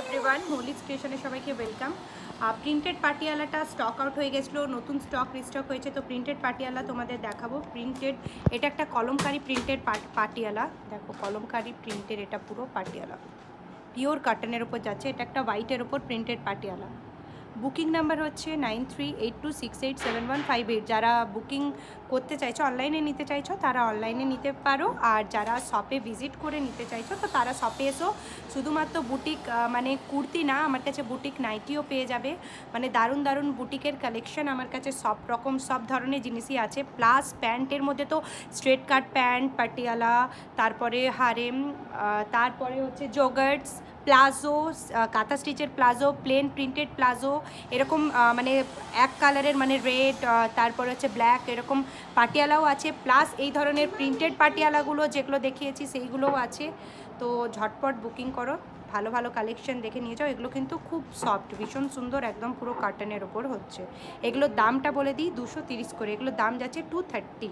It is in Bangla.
এভরিওয়ান, মৌলিক স্টেশনে সবাইকে ওয়েলকাম। প্রিন্টেড পাটিয়ালাটা স্টক আউট হয়ে গেছিলো, নতুন স্টক রিস্টক হয়েছে। তো প্রিন্টেড পাটিয়ালা তোমাদের দেখাবো। প্রিন্টেড, এটা একটা কলমকারি প্রিন্টেড পাটিয়ালা। দেখো কলমকারি প্রিন্টের, এটা পুরো পাটিয়ালা পিওর কাটনের ওপর যাচ্ছে। এটা একটা হোয়াইটের ওপর প্রিন্টেড পাটিয়ালা। বুকিং নাম্বার হচ্ছে 9382687158। যারা বুকিং করতে চাইছো, অনলাইনে নিতে চাইছো, তারা অনলাইনে নিতে পারো। আর যারা শপে ভিজিট করে নিতে চাইছো, তো তারা শপে এসো। শুধুমাত্র বুটিক মানে কুর্তি না, আমার কাছে বুটিক নাইটিও পেয়ে যাবে। মানে দারুণ দারুণ বুটিকের কালেকশন আমার কাছে সব রকম সব ধরনের জিনিসই আছে। প্লাস প্যান্টের মধ্যে তো স্ট্রেট কাট প্যান্ট, পাটিয়ালা, তারপরে হারেম, তারপরে হচ্ছে জগার্টস, প্লাজো, কাঁথা স্টিচের প্লাজো, প্লেন প্রিন্টেড প্লাজো, এরকম মানে এক কালারের, মানে রেড, তারপরে হচ্ছে ব্ল্যাক, এরকম পাটিয়ালাও আছে। প্লাস এই ধরনের প্রিন্টেড পাটিয়ালাগুলো যেগুলো দেখিয়েছি সেইগুলোও আছে। তো ঝটপট বুকিং করো, ভালো ভালো কালেকশন দেখে নিয়ে যাও। এগুলো কিন্তু খুব সফট, ভীষণ সুন্দর, একদম পুরো কাটনের ওপর হচ্ছে। এগুলোর দামটা বলে দিই, 230 করে। এগুলোর দাম যাচ্ছে 230।